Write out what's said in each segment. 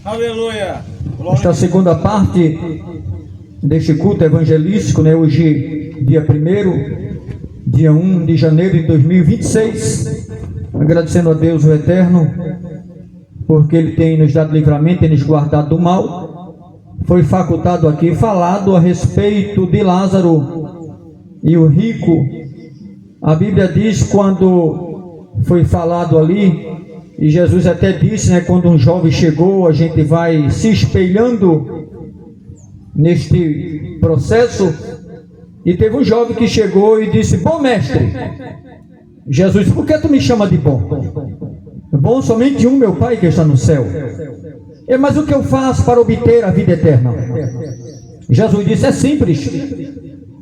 Aleluia. Esta segunda parte deste culto evangelístico, né? Hoje, dia 1 de janeiro de 2026, agradecendo a Deus o Eterno, porque Ele tem nos dado livramento, tem nos guardado do mal. Foi facultado aqui, falado a respeito de Lázaro e o rico. A Bíblia diz, quando foi falado ali, e Jesus até disse, né, quando um jovem chegou, a gente vai se espelhando neste processo, e teve um jovem que chegou e disse: bom mestre, Jesus, por que tu me chama de bom? Bom somente um, meu Pai que está no céu. Mas o que eu faço para obter a vida eterna? Jesus disse: é simples.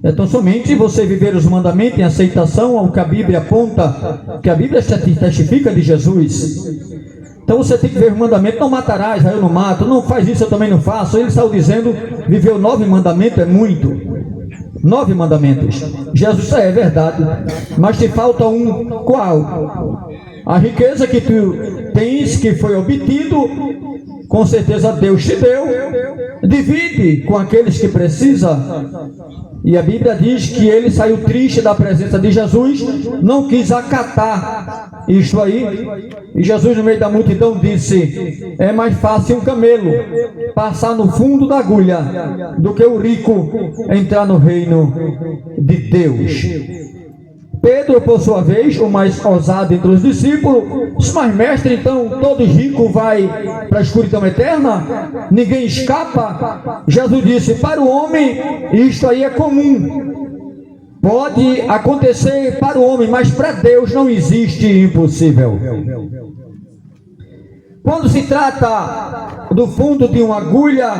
Então somente você viver os mandamentos em aceitação ao que a Bíblia aponta, que a Bíblia testifica de Jesus. Então você tem que ver os mandamentos: não matarás, aí eu não mato, não faz isso, eu também não faço. Ele saiu dizendo, viveu 9 mandamentos, é muito. 9 mandamentos. Jesus, é verdade, mas te falta um. Qual? A riqueza que tu tens, que foi obtido, com certeza Deus te deu, divide com aqueles que precisam. E a Bíblia diz que ele saiu triste da presença de Jesus, não quis acatar isto aí, e Jesus no meio da multidão disse: é mais fácil um camelo passar no fundo da agulha do que o rico entrar no reino de Deus. Pedro, por sua vez, o mais ousado entre os discípulos, disse: mas mestre, então todo rico vai para a escuridão eterna? Ninguém escapa? Jesus disse: para o homem isto aí é comum, pode acontecer para o homem, mas para Deus não existe impossível. Quando se trata do fundo de uma agulha,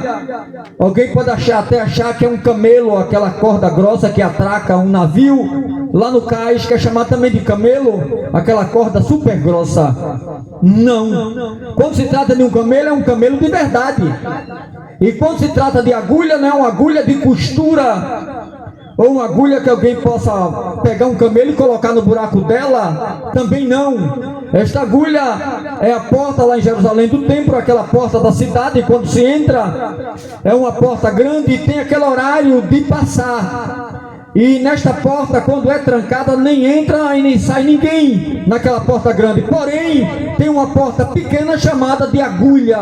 alguém pode até achar que é um camelo, aquela corda grossa que atraca um navio lá no cais, que é chamado também de camelo, aquela corda super grossa. Não. Quando se trata de um camelo, é um camelo de verdade. E quando se trata de agulha, não é uma agulha de costura, ou uma agulha que alguém possa pegar um camelo e colocar no buraco dela, também não. Esta agulha é a porta lá em Jerusalém do templo, aquela porta da cidade. Quando se entra, é uma porta grande e tem aquele horário de passar. E nesta porta, quando é trancada, nem entra e nem sai ninguém naquela porta grande. Porém, tem uma porta pequena chamada de agulha.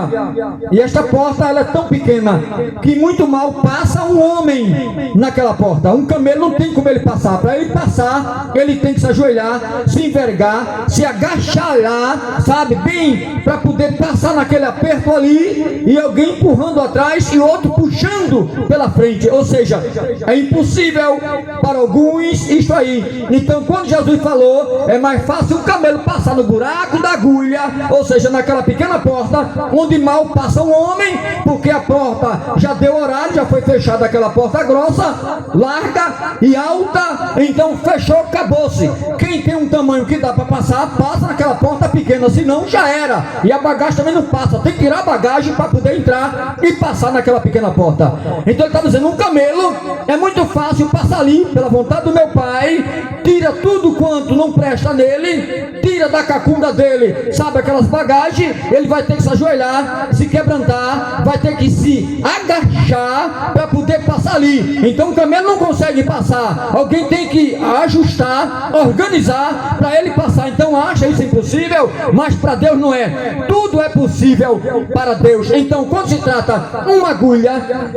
E esta porta, ela é tão pequena que muito mal passa um homem naquela porta. Um camelo não tem como ele passar. Para ele passar, ele tem que se ajoelhar, se envergar, se agachar lá, sabe, bem, para poder passar naquele aperto ali, e alguém empurrando atrás e outro puxando pela frente. Ou seja, é impossível para alguns isto aí. Então quando Jesus falou, é mais fácil o camelo passar no buraco da agulha, ou seja, naquela pequena porta, onde mal passa um homem, porque a porta já deu horário, já foi fechada aquela porta grossa, larga e alta, então fechou, acabou-se. Quem tem um tamanho que dá para passar, passa naquela porta pequena, senão já era. E a bagagem também não passa, tem que tirar a bagagem para poder entrar e passar naquela pequena porta. Então ele está dizendo, um camelo é muito fácil passar ali, pela vontade do meu Pai, tira tudo quanto não presta nele, tira da cacunda dele, sabe, aquelas bagagens, ele vai ter que se ajoelhar, se quebrantar, vai ter que se agachar para poder passar ali. Então o camelo não consegue passar, alguém tem que ajustar, organizar para ele passar. Então acha isso impossível, mas para Deus não é. Tudo é possível para Deus. Então quando se trata uma agulha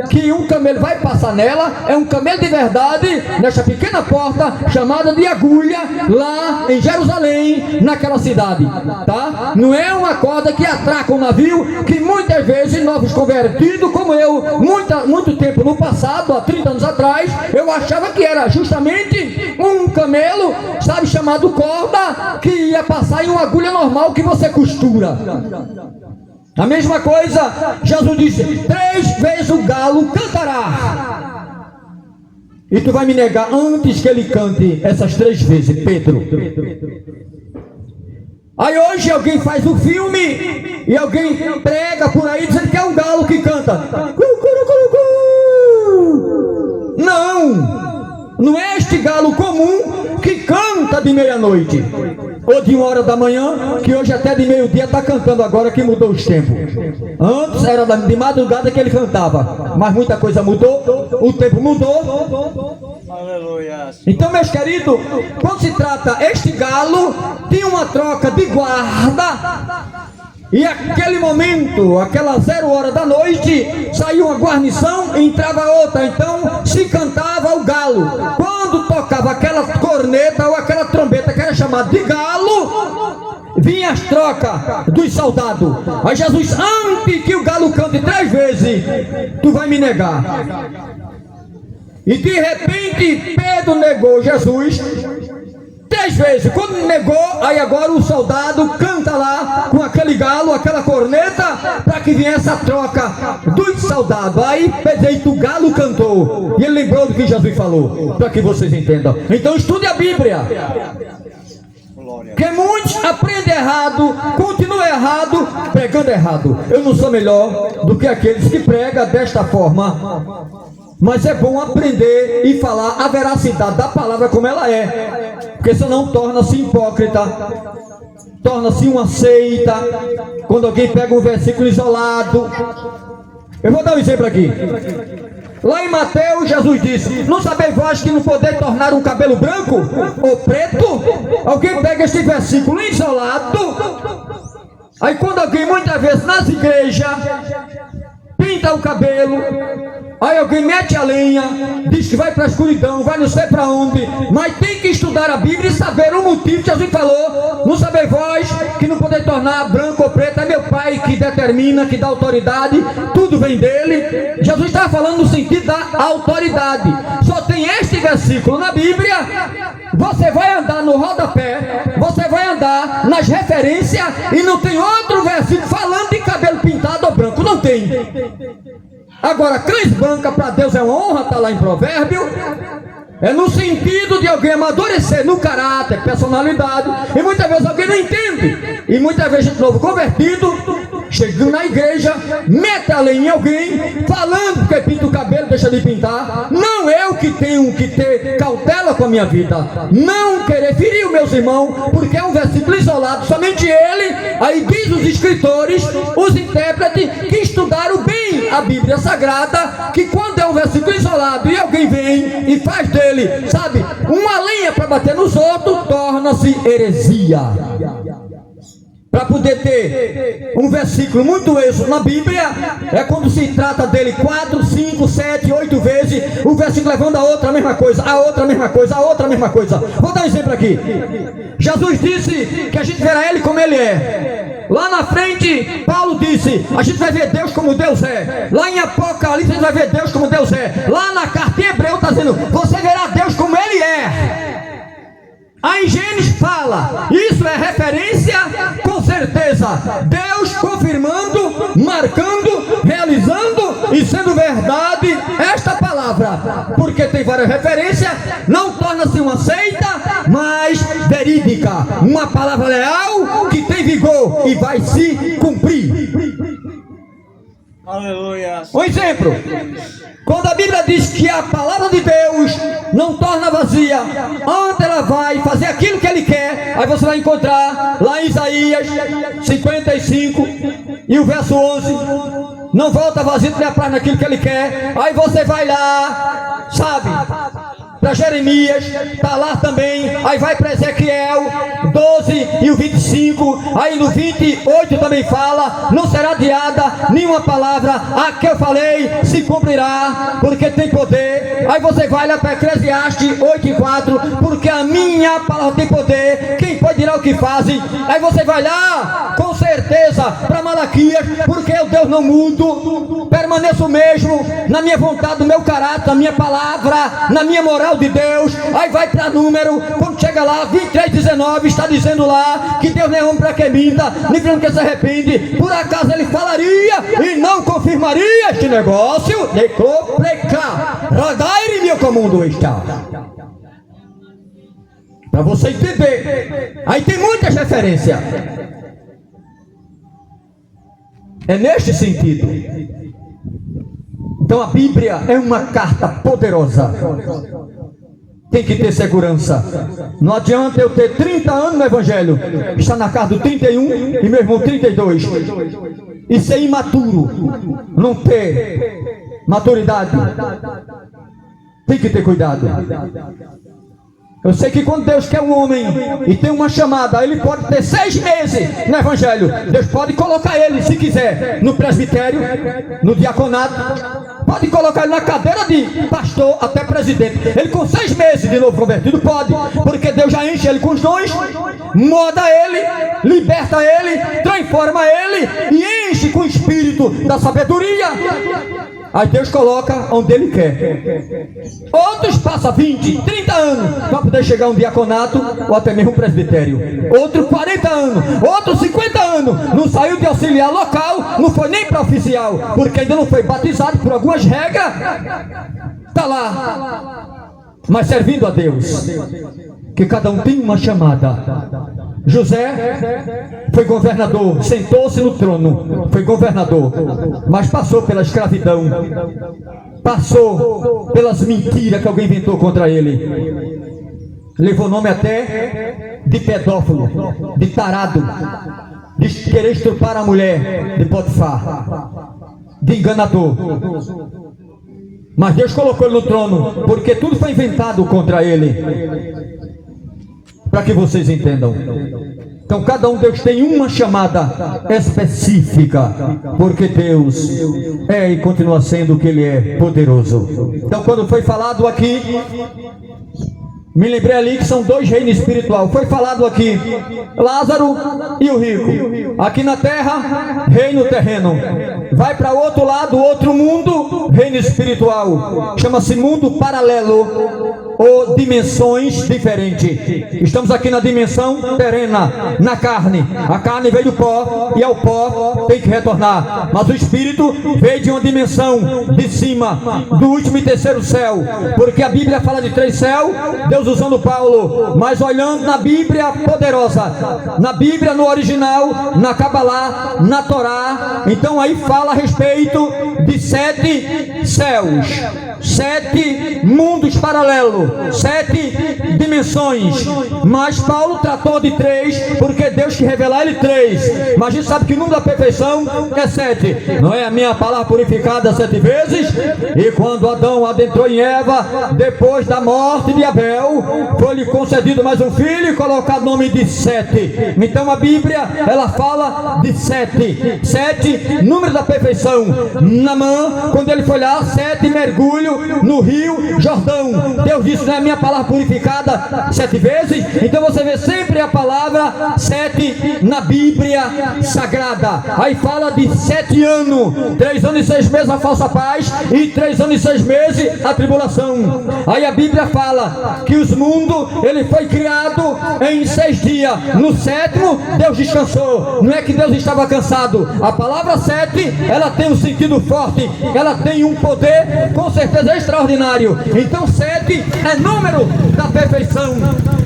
que um camelo vai passar nela, é um camelo de verdade, nesta pequena porta chamada de agulha, lá em Jerusalém, naquela cidade, tá? Não é uma corda que atraca um navio, que muitas vezes novos convertidos como eu, muito tempo no passado, há 30 anos atrás, eu achava que era justamente um camelo, sabe, chamado corda, que ia passar em uma agulha normal que você costura. A mesma coisa, Jesus disse: 3 vezes o galo cantará. E tu vai me negar antes que ele cante essas 3 vezes, Pedro. Aí hoje alguém faz um filme e alguém prega por aí dizendo que é um galo que canta. Não, não é este galo comum que canta de meia-noite. ou de 1 hora da manhã, que hoje até de meio-dia está cantando agora, que mudou os tempos. Antes era de madrugada que ele cantava, mas muita coisa mudou, o tempo mudou. Aleluia. Então, meus queridos, quando se trata este galo, tinha uma troca de guarda. E aquele momento, aquela 0 hora da noite, saiu uma guarnição e entrava outra. Então se cantava o galo. Quando tocava aquela corneta ou aquela trombeta que era chamada de galo, vinha as trocas dos soldados. Aí Jesus, antes que o galo cante 3 vezes, tu vai me negar. E de repente Pedro negou Jesus 3 vezes. Quando negou, aí agora o soldado canta lá com aquele galo, aquela corneta, para que viesse a troca dos soldados. Aí o galo cantou e ele lembrou do que Jesus falou, para que vocês entendam. Então estude a Bíblia, que muitos aprendem errado, continuam errado, pregando errado. Eu não sou melhor do que aqueles que pregam desta forma, mas é bom aprender e falar a veracidade da palavra como ela é, porque senão torna-se hipócrita, torna-se uma seita, quando alguém pega um versículo isolado. Eu vou dar um exemplo aqui. Lá em Mateus, Jesus disse: não sabeis vós que não podeis tornar um cabelo branco ou preto? Alguém pega este versículo isolado, aí quando alguém muitas vezes nas igrejas pinta o cabelo, aí alguém mete a lenha, diz que vai para a escuridão, vai não sei para onde, mas tem que estudar a Bíblia e saber o motivo que Jesus falou. Não sabeis vós que não podeis tornar branco ou preto? É meu Pai que determina, que dá autoridade, tudo vem dele. Jesus estava falando no sentido da autoridade. Só tem este versículo na Bíblia. Você vai andar no rodapé, você vai andar nas referências, e não tem outro versículo falando de cabelo pintado ou branco, não tem. Agora, cães branca para Deus é uma honra, está lá em Provérbio. É no sentido de alguém amadurecer no caráter, personalidade. E muitas vezes alguém não entende. E muitas vezes gente novo convertido, chegando na igreja, mete a lei em alguém, falando que pinta o cabelo, deixa de pintar. Não, eu que tenho que ter cautela com a minha vida, não querer ferir os meus irmãos, porque é um versículo isolado, somente ele. Aí diz os escritores, os intérpretes, que estudaram bem a Bíblia Sagrada, que quando é um versículo isolado e alguém vem e faz dele, sabe, uma lenha para bater nos outros, torna-se heresia. Para poder ter um versículo muito êxito na Bíblia, é quando se trata dele 4, 5, 7, 8 vezes, o versículo levando a outra a mesma coisa, a outra a mesma coisa, a outra a mesma coisa. Vou dar um exemplo aqui. Jesus disse que a gente verá ele como ele é. Lá na frente, Paulo disse: a gente vai ver Deus como Deus é. Lá em Apocalipse, a gente vai ver Deus como Deus é. Lá na carta em Hebreu está dizendo: você verá Deus como ele é. Aí Gênesis fala, isso é referência, com certeza, Deus confirmando, marcando, realizando e sendo verdade esta palavra, porque tem várias referências, não torna-se uma seita, mas verídica, uma palavra leal que tem vigor e vai se cumprir. Aleluia. Um exemplo: quando a Bíblia diz que a palavra de Deus não torna vazia, antes ela vai fazer aquilo que ele quer. Aí você vai encontrar lá em Isaías 55 e o verso 11: não volta vazio para atrás naquilo que ele quer. Aí você vai lá, sabe, para Jeremias, está lá também. Aí vai para Ezequiel 12 e o 25. Aí no 28 também fala: não será adiada nenhuma palavra, a que eu falei se cumprirá, porque tem poder. Aí você vai lá para Eclesiastes 8 e 4: porque a minha palavra tem poder, quem pode dirá o que fazem? Aí você vai lá, com certeza, para Malaquias: porque eu, Deus, não mudo, permaneço o mesmo na minha vontade, no meu caráter, na minha palavra, na minha moral de Deus. Aí vai para Número, quando chega lá 23, 19, está dizendo lá que Deus não é homem para que minta, nem para que se arrepende. Por acaso ele falaria e não confirmaria este negócio? Como mundo está, para você entender. Aí tem muitas referências, é neste sentido. Então a Bíblia é uma carta poderosa, tem que ter segurança. Não adianta eu ter 30 anos no Evangelho, estar na casa do 31 e meu irmão 32, e ser imaturo, não ter maturidade. Tem que ter cuidado. Eu sei que quando Deus quer um homem e tem uma chamada, ele pode ter 6 meses no Evangelho. Deus pode colocar ele, se quiser, no presbitério, no diaconato. Pode colocar ele na cadeira de pastor até presidente. Ele com 6 meses de novo convertido pode, porque Deus já enche ele com os dons, moda ele, liberta ele, transforma ele e enche com o espírito da sabedoria. Aí Deus coloca onde Ele quer. Outros passam 20, 30 anos para poder chegar a um diaconato ou até mesmo um presbitério. Outro 40 anos, outro 50 anos. Não saiu de auxiliar local, não foi nem para oficial, porque ainda não foi batizado por algumas regras. Está lá, mas servindo a Deus. Que cada um tem uma chamada. José foi governador, sentou-se no trono, foi governador, mas passou pela escravidão, passou pelas mentiras que alguém inventou contra ele, levou nome até de pedófilo, de tarado, de querer estrupar a mulher de Potifar, de enganador. Mas Deus colocou ele no trono, porque tudo foi inventado contra ele. Para que vocês entendam. Então cada um Deus tem uma chamada específica, porque Deus é e continua sendo o que Ele é, poderoso. Então quando foi falado aqui, me lembrei ali que são 2 reinos espirituais. Foi falado aqui, Lázaro e o rico. Aqui na terra, reino terreno. Vai para outro lado, outro mundo, reino espiritual. Chama-se mundo paralelo ou dimensões diferentes. Estamos aqui na dimensão terrena, na carne. A carne veio do pó e ao pó tem que retornar. Mas o espírito veio de uma dimensão de cima, do último e terceiro céu. Porque a Bíblia fala de 3 céus, Deus usando Paulo, mas olhando na Bíblia poderosa, na Bíblia no original, na Cabalá, na Torá, então aí fala a respeito de 7 céus, 7 mundos paralelos, 7 dimensões, mas Paulo tratou de 3, porque Deus que revelar ele 3, mas a gente sabe que o número da perfeição é 7, não é a minha palavra purificada 7 vezes, e quando Adão adentrou em Eva, depois da morte de Abel, foi-lhe concedido mais um filho e colocado o nome de 7. Então a Bíblia, ela fala de 7. 7, número da perfeição. Naamã, quando ele foi lá, 7 mergulho no rio Jordão. Deus disse, não é a minha palavra purificada 7 vezes? Então você vê sempre a palavra 7 na Bíblia Sagrada. Aí fala de 7 anos, 3 anos e 6 meses a falsa paz e 3 anos e 6 meses a tribulação. Aí a Bíblia fala que os mundos, ele foi criado em 6 dias. No 7º, Deus descansou. Não é que Deus estava cansado. A palavra 7, ela tem um sentido forte, ela tem um poder com certeza extraordinário. Então 7 é número da perfeição.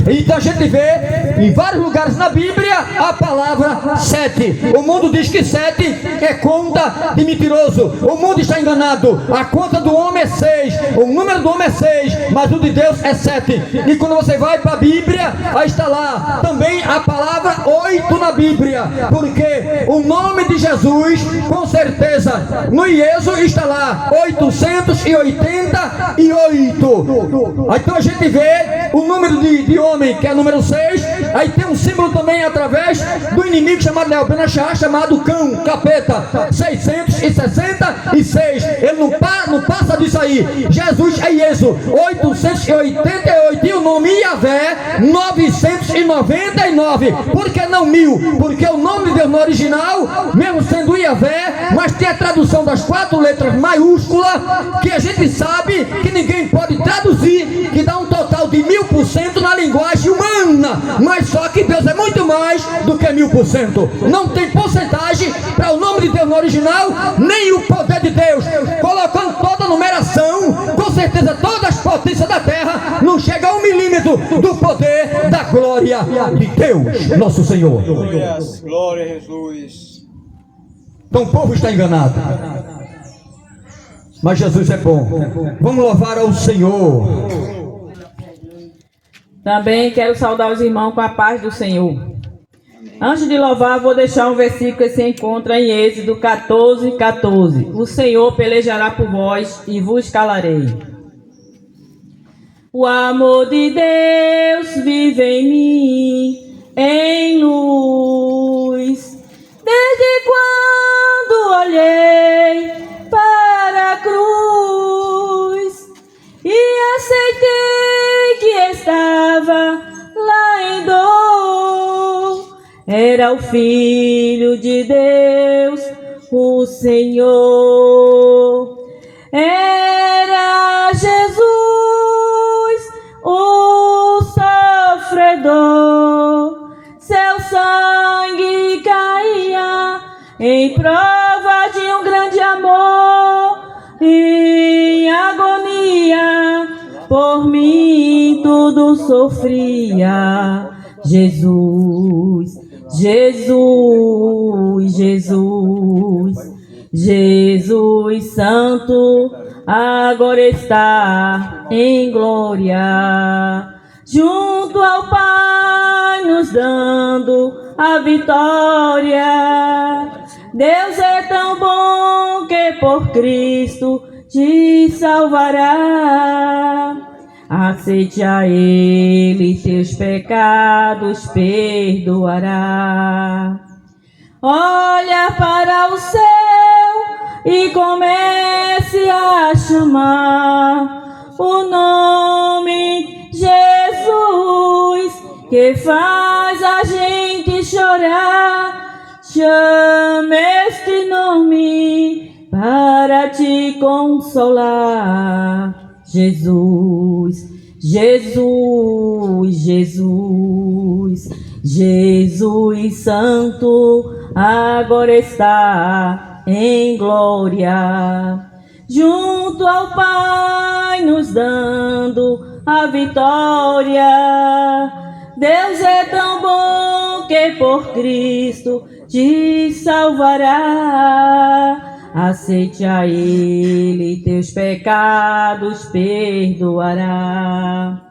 Então a gente vê em vários lugares na Bíblia a palavra 7. O mundo diz que 7 é conta de mentiroso. O mundo está enganado. A conta do homem é 6. O número do homem é 6, mas o de Deus é 7. E quando você vai para a Bíblia, aí está lá também a palavra 8 na Bíblia, porque o nome de Jesus, com certeza, no Ieso está lá 888. Então a gente vê o número de homem, que é o número 6. Aí tem um símbolo também através do inimigo chamado Léo Benachá, chamado cão, capeta, 666. Ele não passa disso aí. Jesus é Ieso 888 e o nome Iavé 999. Por que não 1000? Porque o nome de Deus no original, mesmo sendo Iavé, mas tem a tradução das 4 letras maiúsculas, que a gente sabe que ninguém pode traduzir, que dá um total de 1000% na linguagem humana, mas só que Deus é muito mais do que 1000%. Não tem porcentagem para o nome de Deus no original, nem o poder de Deus. Colocando toda a numeração, com certeza todas as potências da terra não chega a 1 milímetro do poder da glória de Deus, nosso Senhor. Glória a Jesus. Então o povo está enganado, mas Jesus é bom. Vamos louvar ao Senhor. Também quero saudar os irmãos com a paz do Senhor. Antes de louvar, vou deixar um versículo que se encontra em Êxodo 14, 14. O Senhor pelejará por vós e vos calarei. O amor de Deus vive em mim, em luz. Desde quando olhei para a cruz e aceitei que estava lá em dor, era o Filho de Deus, o Senhor. Era Jesus, o sofredor. Seu sangue caía em prova de um grande amor. Em agonia, por mim tudo sofria. Jesus, Jesus, Jesus, Jesus Santo, agora está em glória, junto ao Pai, nos dando a vitória. Deus é tão bom que por Cristo te salvará. Aceite a Ele, teus pecados perdoará. Olha para o céu e comece a chamar o nome Jesus, que faz a gente chorar. Chame este nome para te consolar. Jesus, Jesus, Jesus, Jesus Santo, agora está em glória, junto ao Pai, nos dando a vitória. Deus é tão bom que por Cristo te salvará. Aceite a Ele, teus pecados perdoará.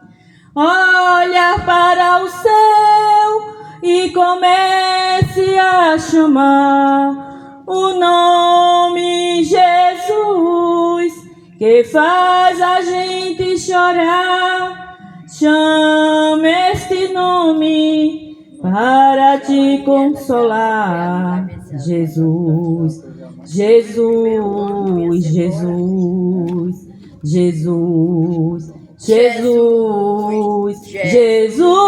Olha para o céu e comece a chamar o nome Jesus, que faz a gente chorar. Chame este nome para te consolar. Jesus, Jesus, Jesus, Jesus, Jesus, Jesus.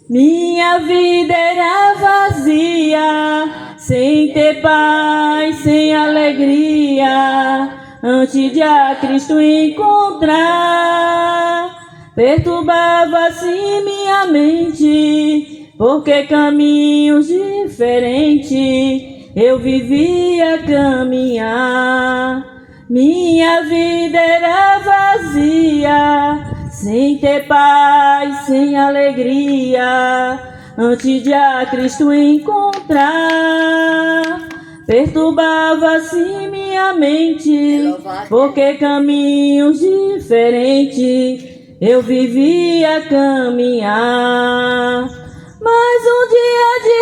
Minha vida era vazia, sem ter paz, sem alegria, antes de a Cristo encontrar. Perturbava-se minha mente, porque caminhos diferentes eu vivia a caminhar. Minha vida era vazia, sem ter paz, sem alegria, antes de a Cristo encontrar. Perturbava-se minha mente, porque caminhos diferentes eu vivia a caminhar. Mas um dia de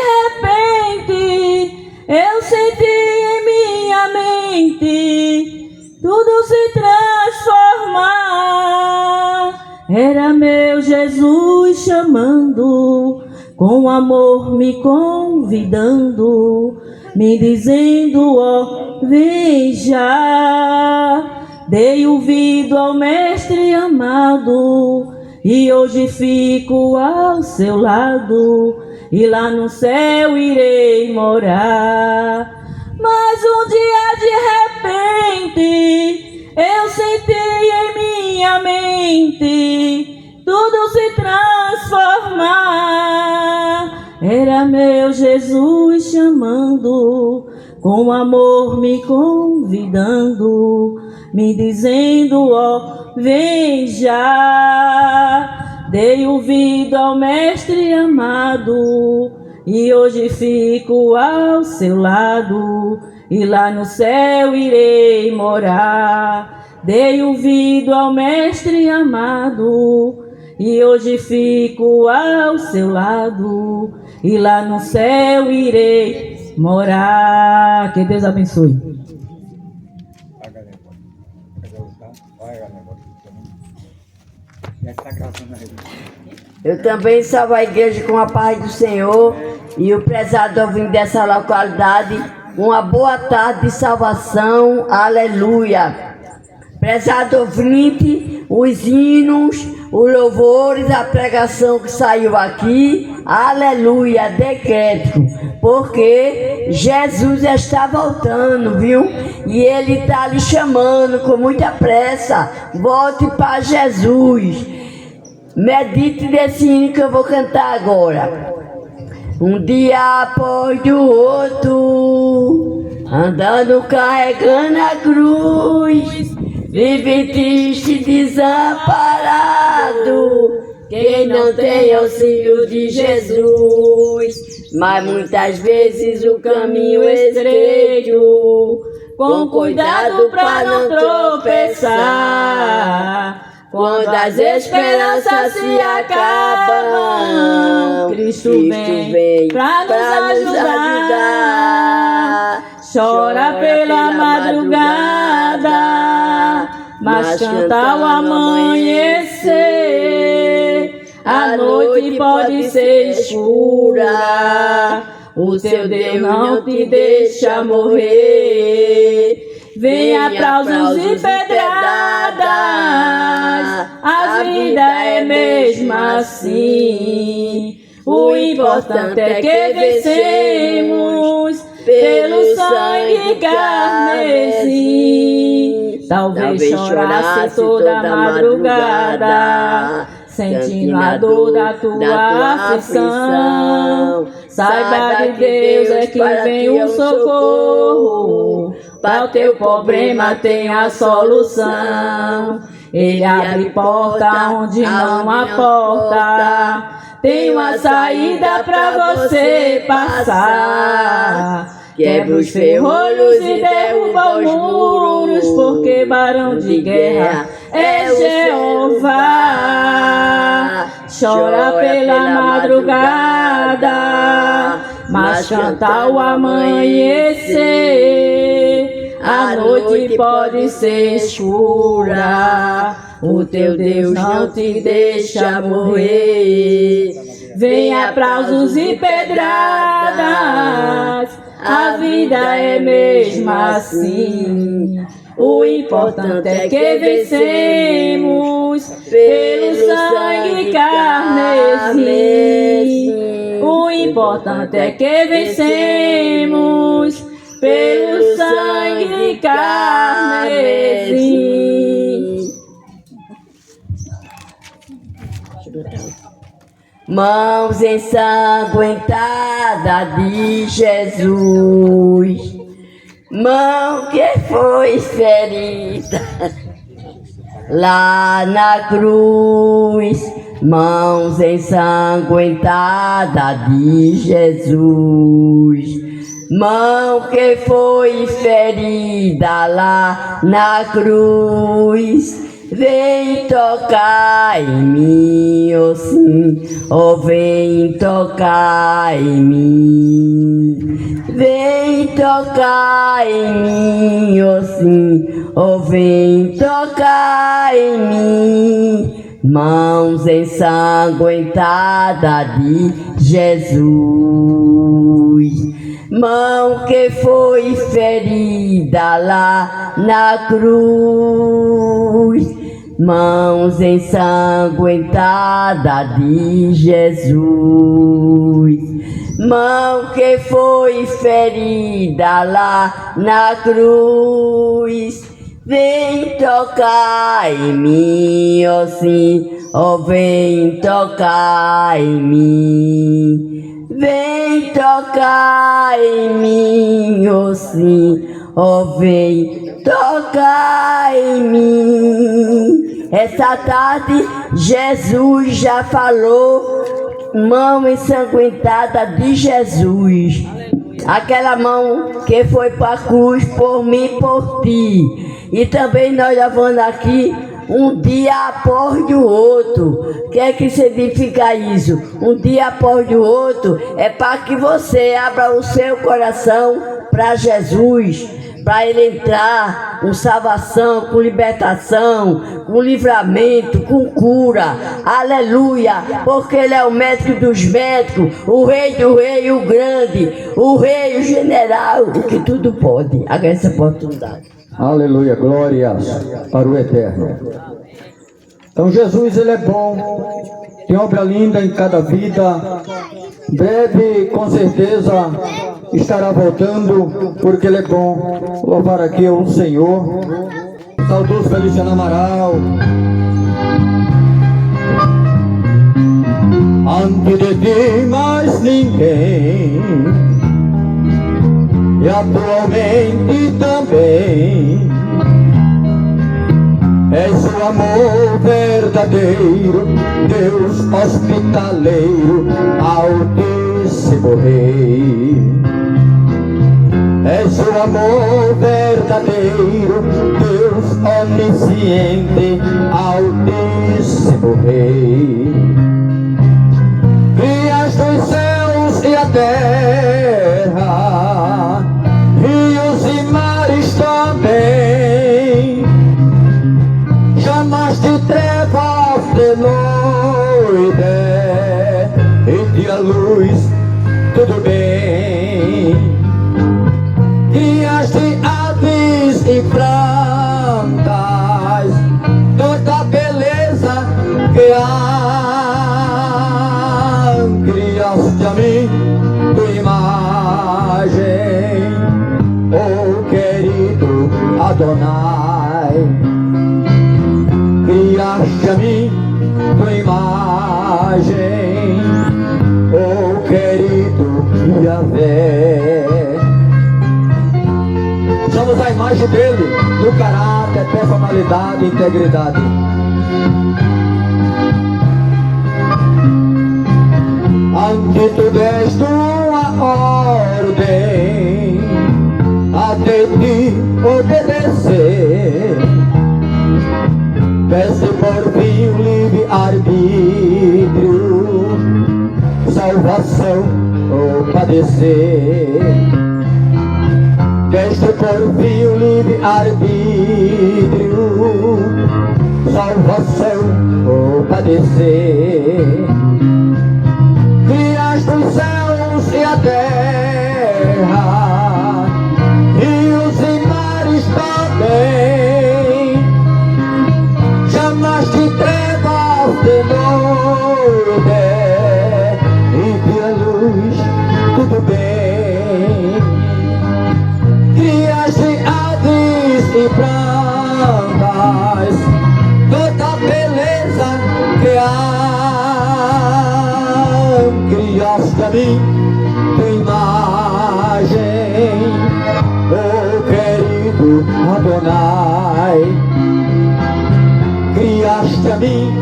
repente eu senti em minha mente tudo se transformar. Era meu Jesus chamando, com amor me convidando, me dizendo, ó, vem já. Dei ouvido ao Mestre amado e hoje fico ao seu lado, e lá no céu irei morar. Mas um dia de repente eu senti em minha mente tudo se transformar. Era meu Jesus chamando, com amor me convidando, me dizendo, ó, vem já. Dei ouvido ao Mestre amado e hoje fico ao seu lado, e lá no céu irei morar. Dei ouvido ao Mestre amado, e hoje fico ao seu lado, e lá no céu irei morar. Que Deus abençoe. Eu também salvo a igreja com a paz do Senhor e o prezado ouvinte dessa localidade, uma boa tarde de salvação, aleluia. Prezado ouvinte, os hinos, os louvores, a pregação que saiu aqui, aleluia, decreto, porque Jesus está voltando, viu? E Ele está lhe chamando com muita pressa, volte para Jesus. Medite nesse hino que eu vou cantar agora. Um dia após o outro, andando carregando a cruz, vive triste, desamparado, quem não tem auxílio de Jesus. Mas muitas vezes o caminho é estreito, com cuidado para não tropeçar. Quando as esperanças se acabam, Cristo vem para nos ajudar. Chora pela madrugada, mas canta ao amanhecer. A noite pode ser escura, o teu Deus não te deixa morrer. Venha aplausos e pedradas, a vida é mesmo assim. O importante é que vencemos pelo sangue carmesim. Talvez chorasse toda madrugada, sentindo a dor da tua aflição. Saiba que Deus é que vem o socorro, para o teu problema tem a solução. Ele abre porta onde não há porta, tem uma saída para você passar. Quebra os ferrolhos e derruba os muros, porque barão de guerra é Jeová. Chora pela madrugada, mas canta ao amanhecer. A noite pode ser escura, o teu Deus não te deixa morrer. Vem aplausos e pedradas, a vida é mesmo assim. O importante é que vencemos pelo sangue carmesim. O importante é que vencemos pelo sangue carmesim. Mãos ensanguentadas de Jesus, mão que foi ferida lá na cruz. Mãos ensanguentadas de Jesus, mão que foi ferida lá na cruz. Vem tocar em mim, oh sim, oh vem tocar em mim. Vem tocar em mim, oh sim, oh vem tocar em mim. Mãos ensanguentadas de Jesus, mão que foi ferida lá na cruz. Mãos ensanguentadas de Jesus, mão que foi ferida lá na cruz. Vem tocar em mim, oh sim, oh vem tocar em mim. Vem tocar em mim, oh sim, oh vem tocar em mim. Essa tarde Jesus já falou mão ensanguentada de Jesus. Aquela mão que foi para a cruz por mim e por ti. E também nós levando aqui um dia após o outro. O que é que significa isso? Um dia após o outro é para que você abra o seu coração para Jesus, para Ele entrar com salvação, com libertação, com livramento, com cura. Aleluia! Porque Ele é o médico dos médicos, o rei do rei, o grande, o rei, o general, o que tudo pode. Agarre essa oportunidade. Aleluia, glórias para o Eterno. Então Jesus, Ele é bom, tem obra linda em cada vida. Breve, com certeza, estará voltando, porque Ele é bom. Louvar aqui o Senhor. Saudoso Feliciano Amaral. Antes de ti mais ninguém, e atualmente também, és o amor verdadeiro, Deus hospitaleiro, Altíssimo Rei. És o amor verdadeiro, Deus onisciente, Altíssimo Rei. Criaste os céus e a terra, rios e mares também. Chamaste trevas de noite, e dia luz, tudo bem. Criaste aves e plantas, toda beleza que há. Criaste a mim tua imagem, oh querido Adonai. Criaste a mim tua imagem, oh querido Yahvé. Somos a imagem dele, no caráter, personalidade e integridade. Antes tu deste uma ordem, até ti obedecer. Deste por fim o livre-arbítrio, salvação ou padecer. Deste por fim o livre-arbítrio, salvação ou padecer. Criaste os céus e a terra, rios e mares também. Chamaste trevas de noite, e dia luz, tudo bem. Criaste aves e plantas, toda beleza que há. Criaste a mim tua imagem, oh querido Adonai. Criaste a mim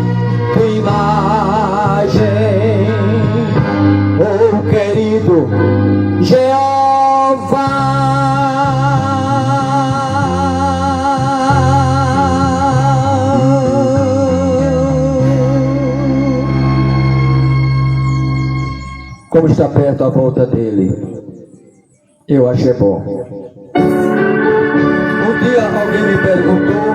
tua imagem, oh querido Jeová. Como está perto a volta dele, eu achei bom. Um dia alguém me perguntou: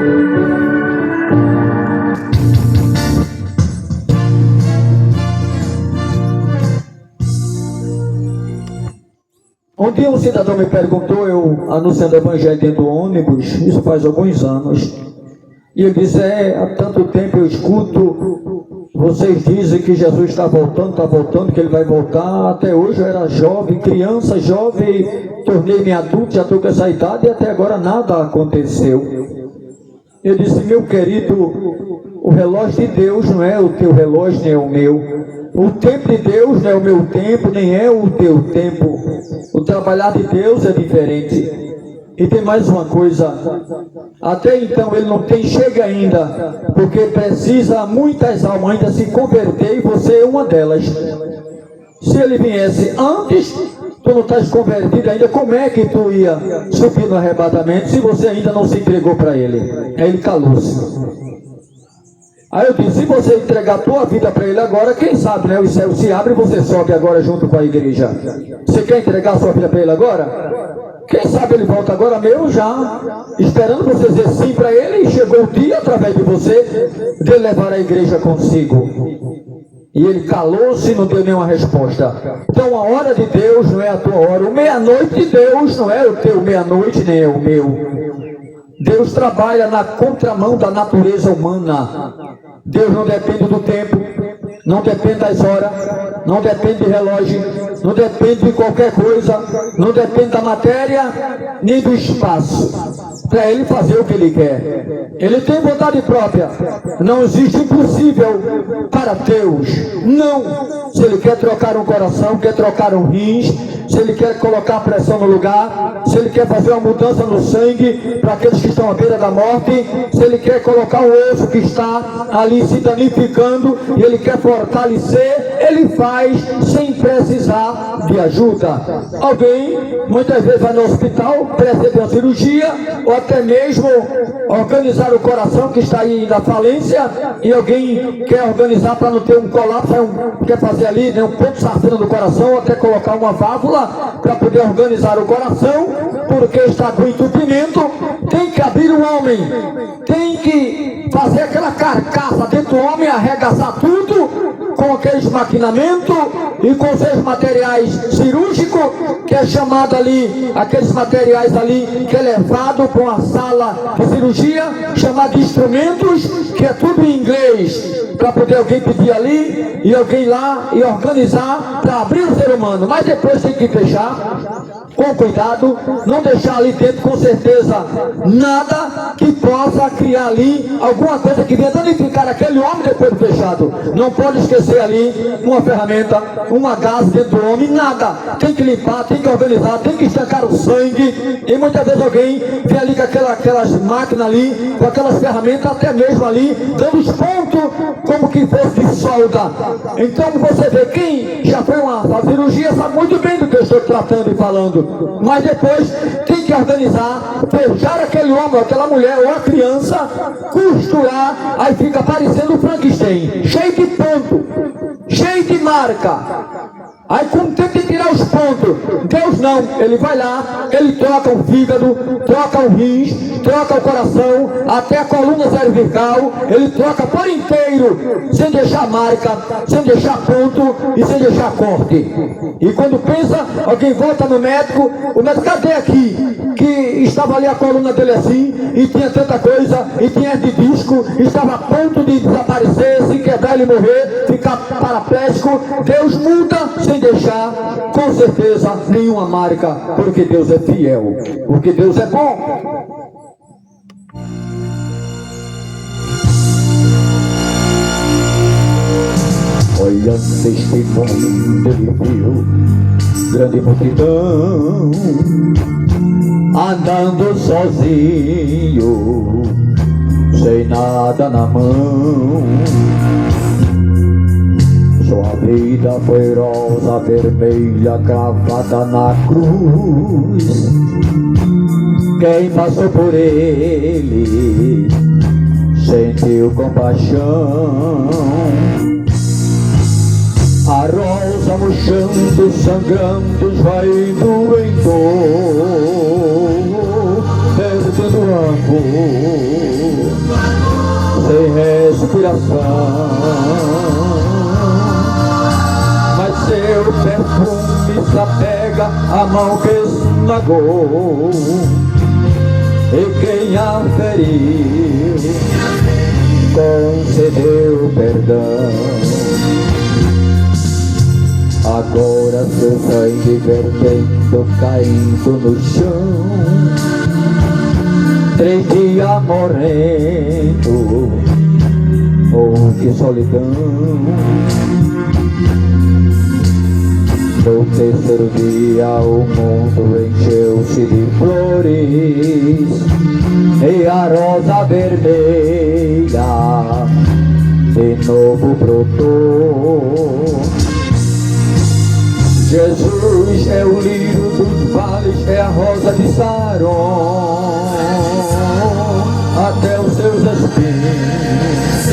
um dia um cidadão me perguntou, eu anunciando o evangelho dentro do ônibus, isso faz alguns anos, e ele disse: há tanto tempo eu escuto, vocês dizem que Jesus está voltando, que ele vai voltar. Até hoje eu era jovem, criança, jovem, tornei-me adulto, já estou com essa idade e até agora nada aconteceu. Eu disse: meu querido, o relógio de Deus não é o teu relógio, nem é o meu. O tempo de Deus não é o meu tempo, nem é o teu tempo. O trabalhar de Deus é diferente. E tem mais uma coisa, até então ele não tem, chega ainda, porque precisa muitas almas ainda se converter e você é uma delas. Se ele viesse antes, tu não estás convertido ainda, como é que tu ia subir no arrebatamento se você ainda não se entregou para ele? Aí ele calou-se. Aí eu disse, se você entregar a tua vida para ele agora, quem sabe, né? O céu se abre e você sobe agora junto com a igreja. Você quer entregar a sua vida para ele agora? Quem sabe ele volta agora mesmo já, esperando você dizer sim para ele, e chegou o dia, através de você, de levar a igreja consigo. E ele calou-se e não deu nenhuma resposta. Então a hora de Deus não é a tua hora. O meia-noite de Deus não é o teu meia-noite, nem é o meu. Deus trabalha na contramão da natureza humana. Deus não depende do tempo, não depende das horas, não depende de relógio, não depende de qualquer coisa, não depende da matéria, nem do espaço. Para ele fazer o que ele quer. Ele tem vontade própria. Não existe impossível para Deus. Não. Se ele quer trocar um coração, quer trocar um rins, se ele quer colocar pressão no lugar, se ele quer fazer uma mudança no sangue para aqueles que estão à beira da morte, se ele quer colocar um osso que está ali se danificando e ele quer fortalecer, ele faz sem precisar de ajuda. Alguém muitas vezes vai no hospital, precisa de uma cirurgia, ou até mesmo organizar o coração que está aí na falência, e alguém quer organizar para não ter um colapso, quer fazer ali, né, um ponto sardina no coração, ou até colocar uma válvula para poder organizar o coração, porque está com entupimento. Tem que abrir o homem, tem que fazer aquela carcaça dentro do homem, arregaçar tudo com aqueles maquinamentos e com seus materiais cirúrgicos, que é chamado ali, aqueles materiais ali, que é levado para uma sala de cirurgia, chamado de instrumentos, que é tudo em inglês, para poder alguém pedir ali, e alguém lá, e organizar, para abrir o ser humano. Mas depois tem que fechar, com cuidado, não deixar ali dentro com certeza nada que possa criar ali alguma coisa que venha danificar aquele homem depois do fechado. Não pode esquecer ali uma ferramenta, uma gás dentro do homem, nada. Tem que limpar, tem que organizar, tem que estancar o sangue. E muitas vezes alguém vem ali com aquelas máquinas ali, com aquelas ferramentas, até mesmo ali, dando os pontos como que fosse de solda. Então você vê, quem já foi uma cirurgia sabe muito bem do que eu estou tratando e falando. Mas depois tem que organizar, fechar aquele homem, aquela mulher ou a criança, costurar, aí fica parecendo o Frankenstein, cheio de ponto, cheio de marca. Aí como tem que tirar os pontos, Deus não, ele vai lá, ele troca o fígado, troca o rins, troca o coração, até a coluna cervical, ele troca por inteiro, sem deixar marca, sem deixar ponto e sem deixar corte. E quando pensa, alguém volta no médico, o médico, cadê aqui? Que estava ali a coluna dele assim, e tinha tanta coisa, e tinha de disco, estava a ponto de desaparecer, se quebrar ele morrer, ficar paraplégico. Deus muda sem deixar, com certeza, nenhuma marca, porque Deus é fiel, porque Deus é bom. Olhando este mundo, ele viu grande multidão andando sozinho, sem nada na mão. Sua vida foi rosa vermelha cravada na cruz. Quem passou por ele sentiu compaixão. A rosa murchando, sangrando, esvaindo em dor, perdendo ânimo, sem respiração. Mas seu perfume se apega à mão que esmagou, e quem a feriu concedeu perdão. Agora seu sangue vertendo, caindo no chão, 3 dias morrendo, oh que solidão. No terceiro dia o mundo encheu-se de flores e a rosa vermelha de novo brotou. Jesus é o lírio dos vales, é a rosa de Saron, até os seus espinhos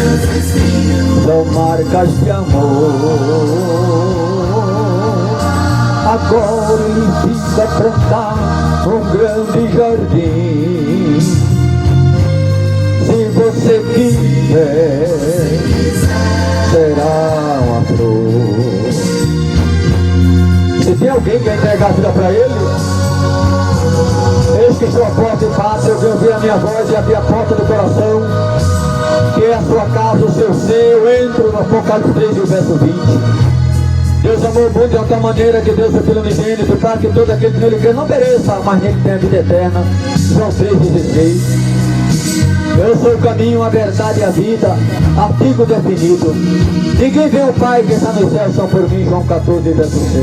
são marcas de amor. Agora ele fica plantar um grande jardim. Se você quiser, será uma flor. Se tem alguém que quer entregar a vida para ele, eis que sua porta e bate, eu venho ouvir a minha voz e abrir a porta do coração, que é a sua casa, o seu ser. Eu entro no Apocalipse 3 e o verso 20. Deus amou o mundo de tal maneira que Deus é Filho unigênito, para que todo aquele que nele crê não pereça, mas nele tenha vida eterna. João 3,16. Eu sou o caminho, a verdade e a vida, artigo definido. Ninguém vê o Pai que está no céu, só por mim. João 14, verso 6.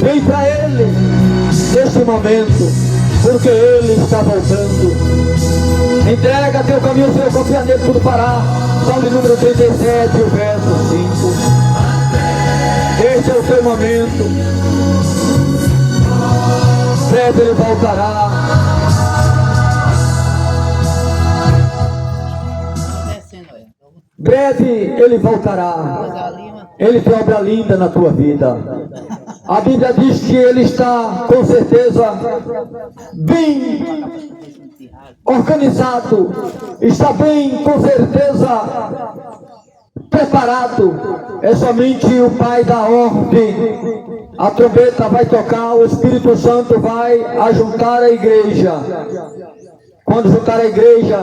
Vem para Ele neste momento, porque Ele está voltando. Entrega teu caminho, Senhor, confia nele, tudo fará. Salmo número 37, o verso 5. Este é o teu momento. Breve Ele voltará. Breve Ele voltará. Ele tem obra linda na tua vida. A Bíblia diz que Ele está, com certeza, bem organizado. Está bem, com certeza, preparado. É somente o Pai da ordem. A trombeta vai tocar, o Espírito Santo vai ajuntar a igreja. Quando juntar a igreja,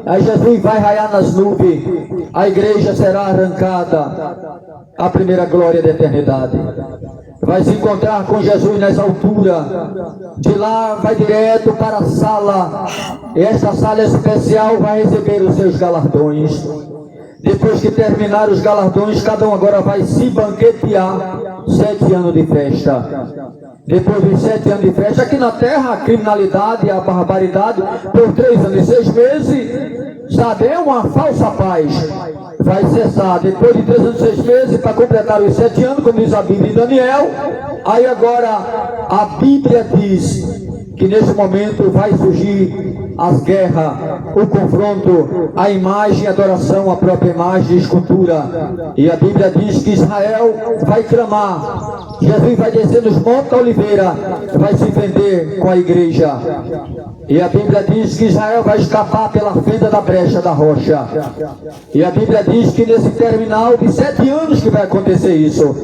aí Jesus vai raiar nas nuvens. A igreja será arrancada à primeira glória da eternidade. Vai se encontrar com Jesus nessa altura. De lá vai direto para a sala. E esta sala especial vai receber os seus galardões. Depois que terminar os galardões, cada um agora vai se banquetear. 7 anos de festa. Depois dos 7 anos de festa, aqui na terra, a criminalidade, a barbaridade, por 3 anos e 6 meses, sabe, é uma falsa paz. Vai cessar depois de 3 anos e 6 meses, para completar os 7 anos, como diz a Bíblia em Daniel. Aí agora, a Bíblia diz que nesse momento vai surgir as guerras, o confronto, a imagem, a adoração, a própria imagem, a escultura. E a Bíblia diz que Israel vai clamar. Jesus vai descer nos montes da oliveira, vai se vender com a igreja. E a Bíblia diz que Israel vai escapar pela fenda da brecha da rocha. E a Bíblia diz que nesse terminal de 7 anos que vai acontecer isso.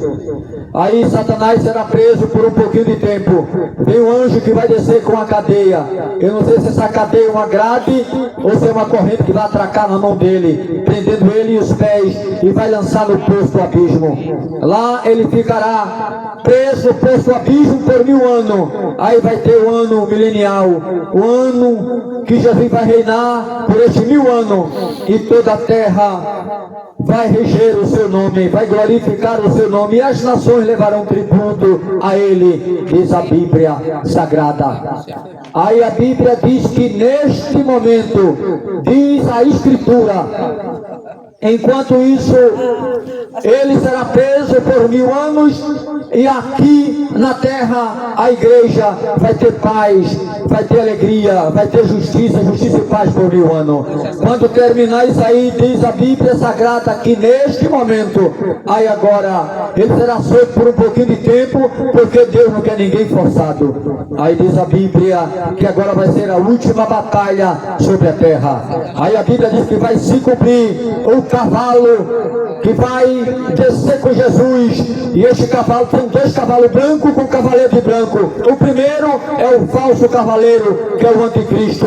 Aí Satanás será preso por um pouquinho de tempo. Vem um anjo que vai descer com a cadeia. Eu não sei se essa cadeia é uma grade ou se é uma corrente que vai atracar na mão dele, prendendo ele e os pés, e vai lançar no poço do abismo. Lá ele ficará preso no poço do abismo por 1000 anos. Aí vai ter o ano milenial, o ano que Jesus vai reinar por estes 1000 anos, e toda a terra vai reger o seu nome, vai glorificar o seu nome, e as nações levarão tributo a ele, diz a Bíblia Sagrada. Aí a Bíblia diz que neste momento, diz a Escritura, enquanto isso, ele será preso por 1000 anos, e aqui na terra a igreja vai ter paz, vai ter alegria, vai ter justiça, justiça e paz por 1000 anos. Quando terminar isso aí, diz a Bíblia Sagrada que neste momento, aí agora, ele será solto por um pouquinho de tempo, porque Deus não quer ninguém forçado. Aí diz a Bíblia que agora vai ser a última batalha sobre a terra. Aí a Bíblia diz que vai se cumprir o cavalo que vai descer com Jesus, e este cavalo tem 2 cavalos brancos com cavaleiro de branco. O primeiro é o falso cavaleiro, que é o anticristo.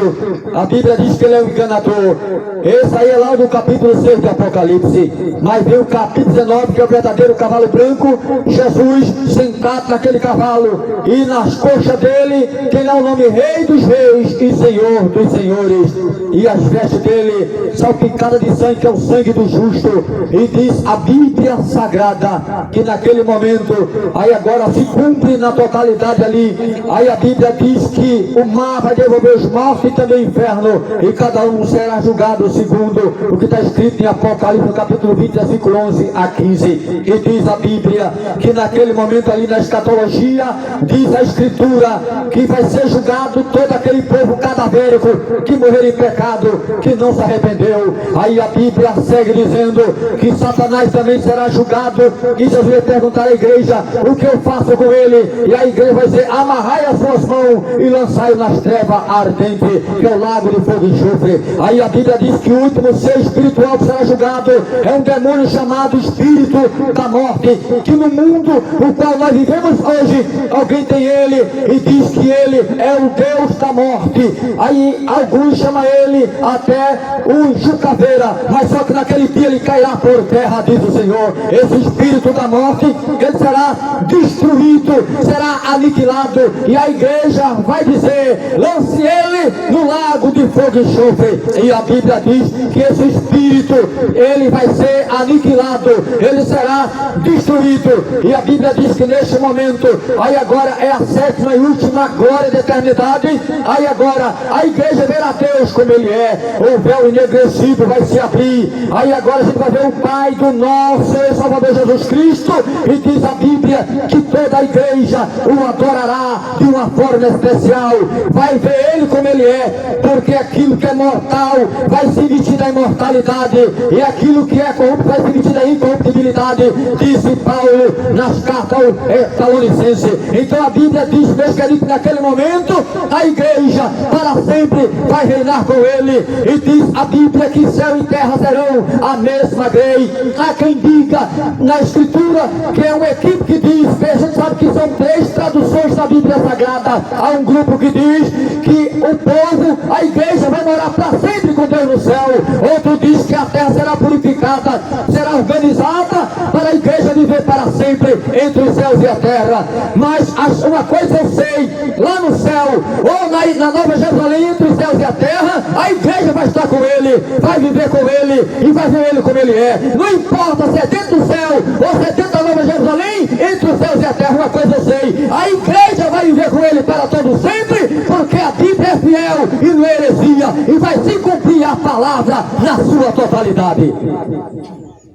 A Bíblia diz que ele é o enganador. Esse aí é lá do capítulo 6 de Apocalipse. Mas vem o capítulo 19, que é o verdadeiro cavalo branco, Jesus sentado naquele cavalo, e nas coxas dele tem lá o nome Rei dos Reis e Senhor dos Senhores, e as vestes dele salpicadas de sangue, que é o sangue do justo. E diz a Bíblia Sagrada que naquele momento, aí agora se cumpre na totalidade ali. Aí a Bíblia diz que o mar vai devolver os mortos e também o inferno, e cada um será julgado segundo o que está escrito em Apocalipse capítulo 20, versículo 11 a 15. E diz a Bíblia que naquele momento ali na escatologia, diz a Escritura que vai ser julgado todo aquele povo cadavérico que morreu em pecado, que não se arrependeu. Aí a Bíblia segue dizendo que Satanás também será julgado, e Jesus vai perguntar à igreja: o que eu faço com ele? E a igreja vai dizer: amarrai as suas mãos e lançai-o nas trevas ardentes, que é o lago de fogo e enxofre. Aí a Bíblia diz que o último ser espiritual que será julgado é um demônio chamado espírito da morte, que no mundo o qual nós vivemos hoje, alguém tem ele e diz que ele é o Deus da morte. Aí alguns chamam ele até o Jucaveira, mas só que naquele dia ele cairá por terra, diz o Senhor. Esse espírito da morte, ele será destruído, será aniquilado, e a igreja vai dizer: lance ele no lago de fogo e enxofre. E a Bíblia diz que esse espírito, ele vai ser aniquilado, ele será destruído. E a Bíblia diz que neste momento, aí agora é a sétima e última glória da eternidade. Aí agora a igreja verá Deus como ele é, o véu enegrecido vai se abrir. Aí agora a gente vai ver o Pai do nosso Salvador Jesus Cristo, e diz a Bíblia que toda a igreja o adorará de uma forma especial, vai ver ele como ele é, porque aquilo que é mortal vai se vestir da imortalidade, e aquilo que é corrupto vai se vestir da incorruptibilidade, disse Paulo nas cartas aos Tessalonicenses. Então a Bíblia diz, meus queridos, que naquele momento a igreja para sempre vai reinar com ele, e diz a Bíblia que céu e terra serão a mesma grei. Há quem diga na Escritura que é uma equipe que diz, que a gente sabe que são 3 traduções da Bíblia Sagrada. Há um grupo que diz que o povo, a igreja vai morar para sempre com Deus no céu. Outro diz que a terra será purificada, será organizada para a igreja viver para sempre entre os céus e a terra. Mas uma coisa eu sei, lá no céu, ou na Nova Jerusalém, entre os céus e a terra, a igreja vai estar com ele, vai viver com ele e vai ver ele como ele é. Não importa se é dentro do céu ou se é dentro da Nova Jerusalém, entre os céus e a terra, uma coisa eu sei: a igreja vai viver com ele para todo sempre, porque a Bíblia é fiel e não é heresia, e vai se cumprir a palavra na sua totalidade.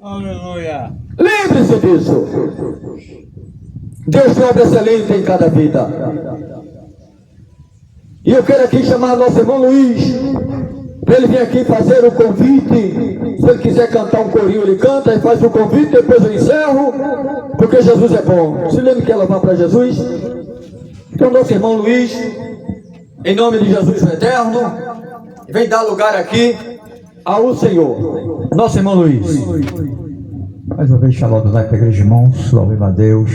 Aleluia. Lembre-se disso. Deus tem obra excelente em cada vida. E eu quero aqui chamar nosso irmão Luiz, para ele vir aqui fazer o convite. Se ele quiser cantar um corinho, ele canta e faz o convite, depois eu encerro, porque Jesus é bom. Se lembre que ela vai para Jesus. Então nosso irmão Luiz, em nome de Jesus o Eterno, vem dar lugar aqui ao Senhor. Nosso irmão Luiz. Mais uma vez, shalom para a igreja, irmãos. Louvemos a Deus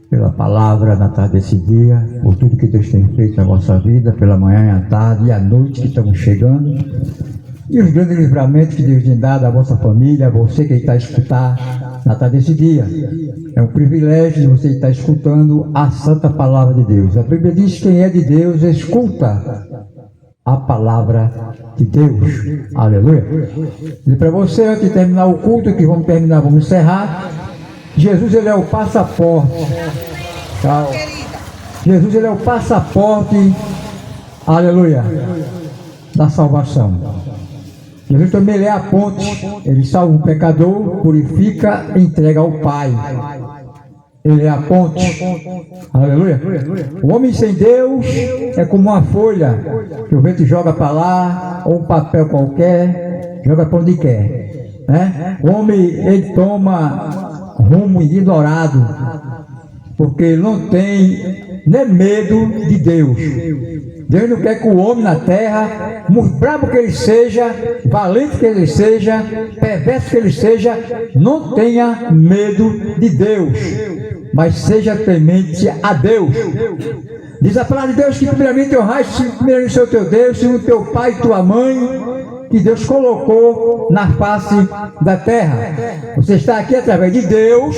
pela palavra na tarde desse dia, por tudo que Deus tem feito na nossa vida, pela manhã, à tarde e à noite que estamos chegando, e os grandes livramentos que Deus tem dado à vossa família, a você que está a escutar na tarde desse dia. É um privilégio de você estar escutando a santa palavra de Deus. A Bíblia diz que quem é de Deus escuta a palavra de Deus. Aleluia. E para você, antes de terminar o culto, que vamos terminar, vamos encerrar, Jesus, ele é o passaporte. Tá? Jesus, ele é o passaporte, aleluia, da salvação. Jesus também, ele é a ponte. Ele salva o pecador, purifica e entrega ao Pai. Ele é a ponte. Aleluia. O homem sem Deus é como uma folha que o vento joga para lá, ou um papel qualquer, joga para onde quer, né? O homem, ele toma rumo ignorado, porque ele não tem nem medo de Deus. Deus não quer que o homem na terra, muito bravo que ele seja, valente que ele seja, perverso que ele seja, não tenha medo de Deus, mas seja temente a Deus. Diz a palavra de Deus que primeiramente honraste primeiro o seu teu Deus, segundo teu pai e tua mãe, que Deus colocou na face da terra. Você está aqui através de Deus,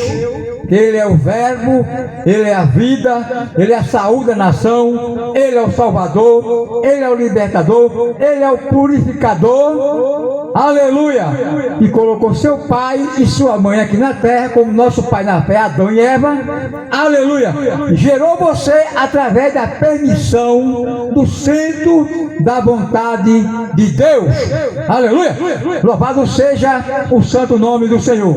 que Ele é o Verbo, Ele é a vida, Ele é a saúde da nação, Ele é o Salvador, Ele é o libertador, Ele é o purificador, aleluia, e colocou seu pai e sua mãe aqui na terra, como nosso pai na fé, Adão e Eva, aleluia, gerou você através da permissão do centro da vontade de Deus, aleluia, louvado seja o santo nome do Senhor.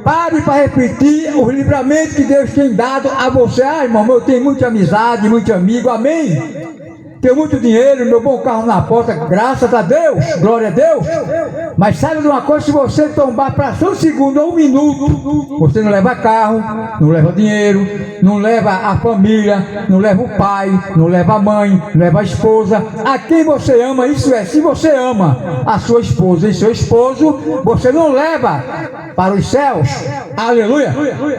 Pare para repetir os livramentos que Deus tem dado a você. Ah, irmão, eu tenho muita amizade, muito amigo, amém. Tenho muito dinheiro, meu bom carro na porta, graças a Deus, glória a Deus. Mas sabe de uma coisa, se você tombar para só um segundo ou um minuto, você não leva carro, não leva dinheiro, não leva a família, não leva o pai, não leva a mãe, não leva a esposa. A quem você ama, isso é, se você ama a sua esposa e seu esposo, você não leva para os céus, aleluia.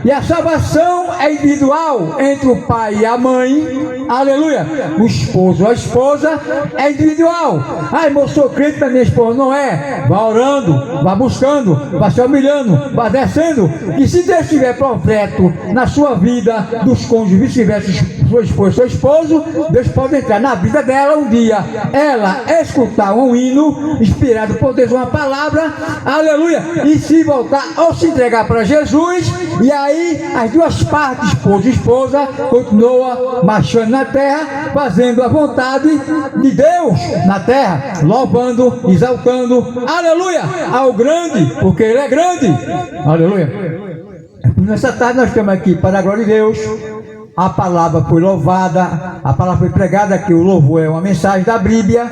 E a salvação é individual entre o pai e a mãe, aleluia. O esposo, a esposa é individual. Ah, irmão, eu sou crente, mas minha esposa não é. Vá orando, vá buscando, vá se humilhando, vá descendo. E se Deus tiver projeto na sua vida, dos cônjuges, vice-versa, sua esposa, seu esposo, Deus pode entrar na vida dela um dia, ela escutar um hino inspirado por Deus, uma palavra, aleluia, e se voltar ou se entregar para Jesus, e aí as duas partes, esposo e esposa, continua marchando na terra, fazendo a vontade de Deus na terra, louvando, exaltando, aleluia, ao grande, porque Ele é grande, aleluia. Nessa tarde nós estamos aqui para a glória de Deus. A palavra foi louvada, a palavra foi pregada, que o louvor é uma mensagem da Bíblia,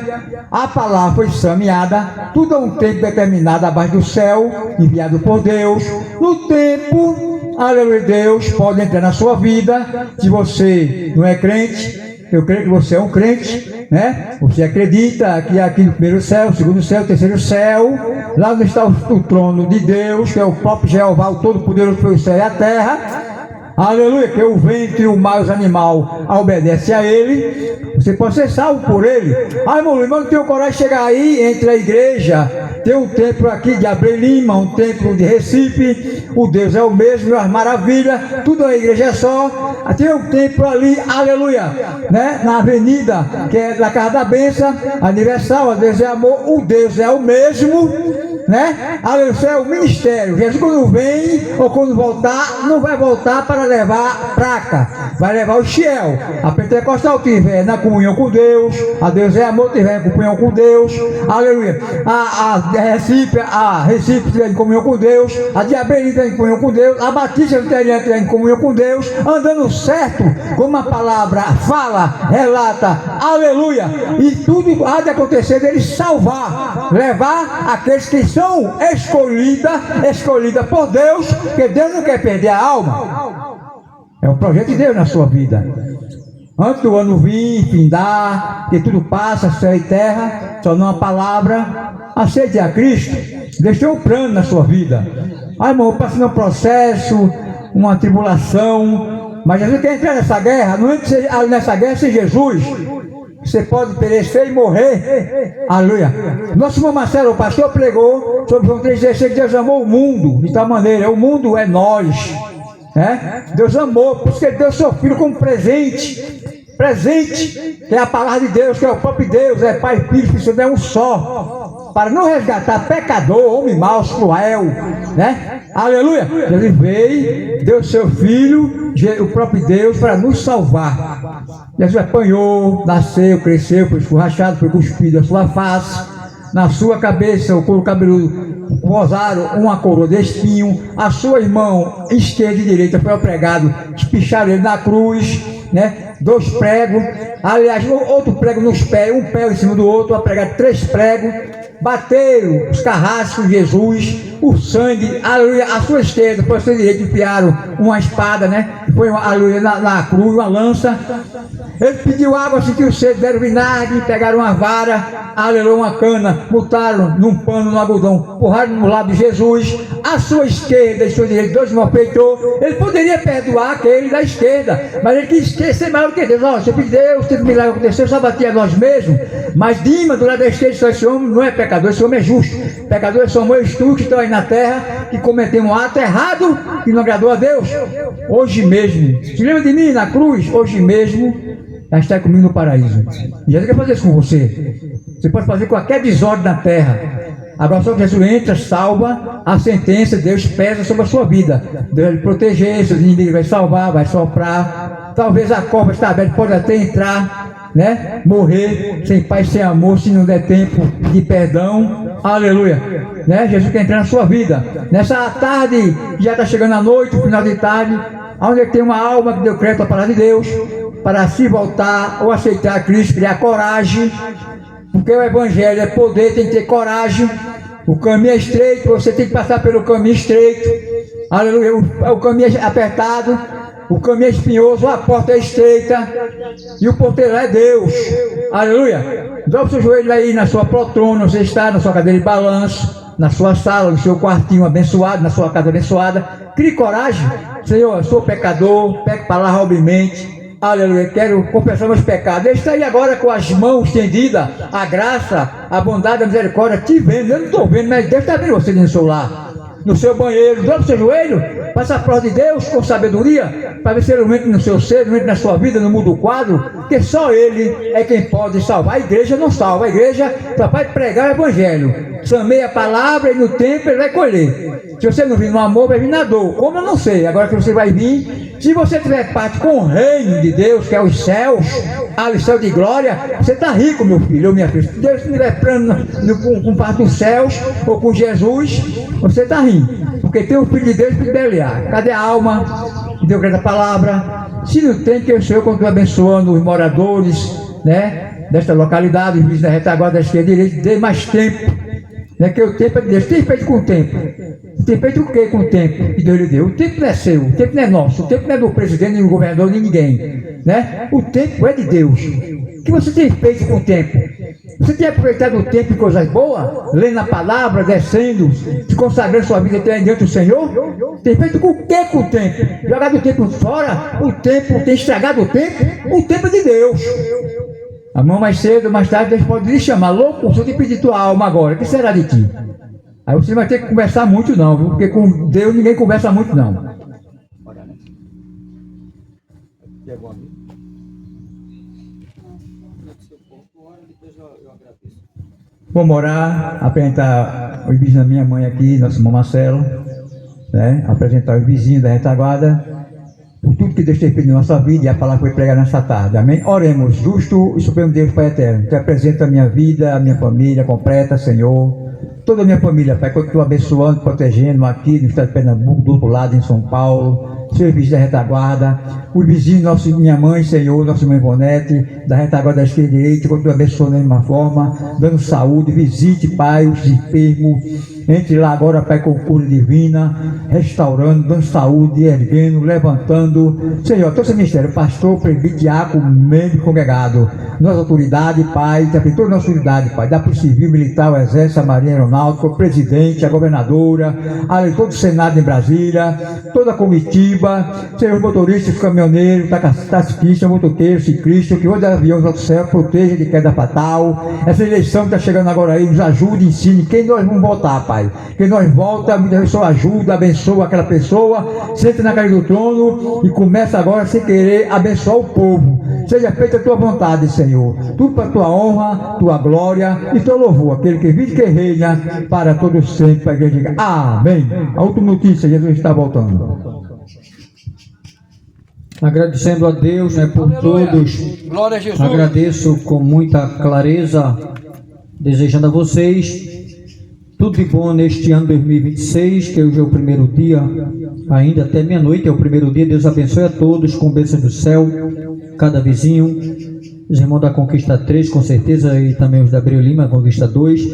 a palavra foi examinada, tudo a um tempo determinado abaixo do céu, enviado por Deus. No tempo, aleluia, Deus pode entrar na sua vida. Se você não é crente, eu creio que você é um crente, né? Você acredita que aqui no primeiro céu, segundo céu, terceiro céu, lá onde está o trono de Deus, que é o próprio Jeová, o Todo-Poderoso pelo céu e a terra, aleluia, que o vento e o mar, os animais obedecem a Ele. Você pode ser salvo por Ele. Ah, irmão, não tenho coragem de chegar aí entre a igreja. Tem um templo aqui de Abreu Lima, um templo de Recife. O Deus é o mesmo, as maravilhas, tudo a igreja é só. Tem um templo ali, aleluia, né? Na avenida, que é da Casa da Bênção, aniversário, Deus é amor, o Deus é o mesmo, né? Aleluia, é o ministério. Jesus, quando vem ou quando voltar, não vai voltar para levar placa, vai levar o Shiel. A Pentecostal tiver na comunhão com Deus, a Deus é amor, tiver em comunhão com Deus, aleluia. A Recife tiver em comunhão com Deus, a Diaberita em comunhão com Deus, a Batista tiver em comunhão com Deus, andando certo, como a palavra fala, relata, aleluia. E tudo há de acontecer dele salvar, levar aqueles que são escolhida por Deus, porque Deus não quer perder a alma. É um projeto de Deus na sua vida. Antes do ano vir, findar, que tudo passa, céu e terra, só não a palavra, aceite a Cristo. Deus tem um plano na sua vida. Ah, irmão, eu passei num processo, uma tribulação, mas Jesus quer entrar nessa guerra. Não entre nessa guerra sem Jesus. Você pode perecer e morrer, aleluia. Nosso irmão Marcelo, o pastor, pregou sobre João 3,16, que Deus amou o mundo de tal maneira. O mundo é nós, né? Deus amou, por isso que Ele deu seu Filho como presente, que é a palavra de Deus, que é o próprio Deus, é Pai, Filho, Espírito Santo, é um só, para não resgatar pecador, homem mau, cruel, né? Aleluia. Ele veio, deu seu Filho, o próprio Deus, para nos salvar. Jesus apanhou, nasceu, cresceu, foi escorrachado, foi cuspido a sua face, na sua cabeça o couro cabeludo posaram uma coroa de espinho, a sua mão esquerda e direita foi pregado, espicharam ele na cruz, né? 2 pregos, aliás, outro prego nos pés, um pé em cima do outro, pregaram 3 pregos, bateram os carrascos de Jesus, o sangue, aleluia, a sua esquerda, para a sua direita enfiaram uma espada, né? Foi aleluia, na cruz, uma lança. Ele pediu água, sentiu sede, deram vinagre, pegaram uma vara, aleluia, uma cana, botaram num pano, no algodão, porraram no lado de Jesus, a sua esquerda e a sua direita, 2 malfeitores. Ele poderia perdoar aquele da esquerda, mas ele quis esquecer mais do que Deus. Ó, se Deus, teve um milagre aconteceu, só batia nós mesmos, mas Dima, do lado da esquerda, esse homem não é pecador. pecadores, esse homem é justo. Pecadores somos tu que estão aí na terra, que cometemos um ato errado, que não agradou a Deus. Hoje mesmo, se lembra de mim na cruz? Hoje mesmo, já está comigo no paraíso. E Jesus quer fazer isso com você. Você pode fazer qualquer desordem na terra. Agora só que Jesus entra, salva, a sentença, Deus pesa sobre a sua vida. Deus vai lhe proteger, seus inimigos vai salvar, vai soprar. Talvez a cova está aberta, pode até entrar, né? Morrer sem paz, sem amor, se não der tempo de perdão. Aleluia. Né? Jesus quer entrar na sua vida. Nessa tarde, já está chegando a noite, o final de tarde, onde tem uma alma que deu crédito à palavra de Deus, para se voltar ou aceitar a Cristo, criar coragem. Porque o Evangelho é poder, tem que ter coragem. O caminho é estreito, você tem que passar pelo caminho estreito. Aleluia. O caminho é apertado, o caminho é espinhoso, a porta é estreita e o porteiro é Deus. Aleluia. Dobra o seu joelho aí na sua poltrona, você está na sua cadeira de balanço, na sua sala, no seu quartinho abençoado, na sua casa abençoada. Crie coragem. Senhor, eu sou pecador, peco palavravelmente. Aleluia, quero confessar meus pecados. Ele está aí agora com as mãos estendidas, a graça, a bondade, a misericórdia, te vendo. Eu não estou vendo, mas Deus está vendo você no seu lar, no seu banheiro. Dobra o seu joelho, passa a prova de Deus com sabedoria, para ver se ele entra no seu ser, não entra na sua vida, não muda o quadro, porque só Ele é quem pode salvar. A igreja não salva, a igreja só vai pregar o Evangelho. Semeia a palavra e no tempo ele vai colher. Se você não vir no amor, vai vir na dor. Como eu não sei, agora que você vai vir, se você tiver parte com o reino de Deus, que é os céus, o céu de glória, você está rico, meu filho ou minha filha. Se Deus estiver plano com parte dos céus ou com Jesus, você está rindo. Porque tem o Filho de Deus para pelear. Cadê a alma que deu grande a palavra? Se não tem, que eu sou eu quando estou abençoando os moradores, né, desta localidade, os vizinhos da retaguarda, da esquerda e da direita, dê mais tempo. Né, que o tempo é de Deus. Tem feito com o tempo? Tem feito o que com o tempo que Deus lhe deu? O tempo não é seu, o tempo não é nosso, o tempo não é do presidente, nem do governador, nem ninguém. Né? O tempo é de Deus. O que você tem feito com o tempo? Você tem aproveitado o tempo em coisas boas? Lendo a palavra, descendo, se consagrando sua vida até diante do Senhor? Tem feito com o que com o tempo? Jogado o tempo fora? O tempo tem estragado o tempo? O tempo é de Deus. Amanhã mais cedo, mais tarde, Deus pode lhe chamar. Louco, se eu te pedir tua alma agora, o que será de ti? Aí você vai ter que conversar muito não, viu? Porque com Deus ninguém conversa muito não. Vamos orar, apresentar os vizinhos da minha mãe aqui, nosso irmão Marcelo, né? Apresentar os vizinhos da retaguarda, por tudo que Deus tem feito na nossa vida e a palavra foi pregada nessa tarde, amém? Oremos. Justo e supremo Deus, Pai eterno, te apresento a minha vida, a minha família completa, Senhor, toda a minha família, Pai, continua abençoando, protegendo aqui no estado de Pernambuco, do outro lado em São Paulo, serviço da retaguarda, os vizinhos, minha mãe, Senhor, nossa irmã Ivonete, da retaguarda da esquerda e direita, continua abençoando da mesma forma, dando saúde, visite, Pai, os enfermos, entre lá agora, Pai, com cura divina, restaurando, dando saúde, erguendo, levantando, Senhor, todo esse ministério, pastor, presbítero, diácono, membro congregado, nossa autoridade, Pai, também toda a nossa unidade, Pai, da Polícia Civil, Militar, o Exército, a Marinha Aeronáutica, o presidente, a governadora, todo o Senado em Brasília, toda a comitiva, Senhor, motoristas, caminhoneiros, taxistas, motoqueiros, ciclistas, que hoje aviões ao céu, proteja de queda fatal. Essa eleição que está chegando agora aí, nos ajude, ensine quem nós vamos votar, Pai. Que nós volta, muita pessoa ajuda, abençoa aquela pessoa, senta na cadeira do trono e começa agora, sem querer, abençoar o povo. Seja feita a tua vontade, Senhor. Tudo para a tua honra, tua glória e teu louvor. Aquele que vive e que reina para todos sempre. Para a igreja diga amém. A última notícia, Jesus está voltando. Agradecendo a Deus, né, por todos. Glória a Jesus. Agradeço com muita clareza, desejando a vocês tudo de bom neste ano 2026, que hoje é o primeiro dia, ainda até meia-noite é o primeiro dia. Deus abençoe a todos com bênçãos do céu, cada vizinho, os irmãos da Conquista 3, com certeza, e também os da Abreu Lima, Conquista 2.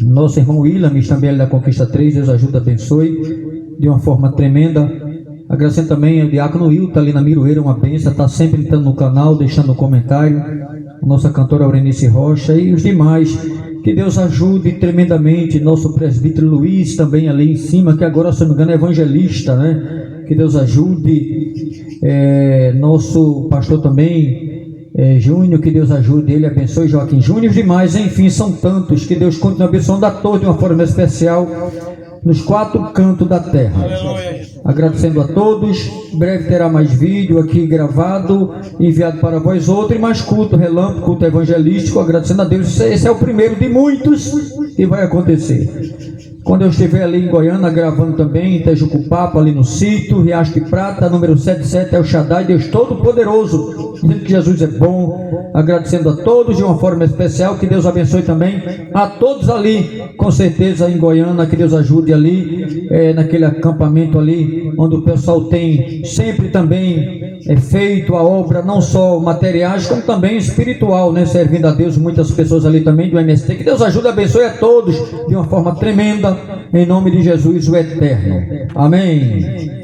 Nosso irmão William, também ele da Conquista 3, Deus ajuda, abençoe de uma forma tremenda. Agradecendo também ao diácono Will, está ali na Miroeira, uma bênção, está sempre entrando no canal, deixando um comentário. A nossa cantora Aurenice Rocha e os demais. Que Deus ajude tremendamente. Nosso presbítero Luiz também ali em cima, que agora, se não me engano, é evangelista, né? Que Deus ajude. Nosso pastor também, Júnior, que Deus ajude ele, abençoe Joaquim Júnior, demais, enfim, são tantos, que Deus continue abençoando a todos de uma forma especial, nos 4 cantos da terra. Aleluia. Agradecendo a todos, em breve terá mais vídeo aqui gravado, enviado para vós outros, e mais culto relâmpago, culto evangelístico, agradecendo a Deus. Esse é o primeiro de muitos que vai acontecer. Quando eu estiver ali em Goiânia, gravando também, em Tejucupapa, ali no sítio, Riacho de Prata, número 77, é o Shaddai, Deus Todo-Poderoso, dizendo que Jesus é bom, agradecendo a todos de uma forma especial, que Deus abençoe também a todos ali, com certeza em Goiânia, que Deus ajude ali, naquele acampamento ali, onde o pessoal tem sempre também feito a obra, não só materiais, como também espiritual, né, servindo a Deus, muitas pessoas ali também do MST, que Deus ajude e abençoe a todos de uma forma tremenda, em nome de Jesus o Eterno. Amém.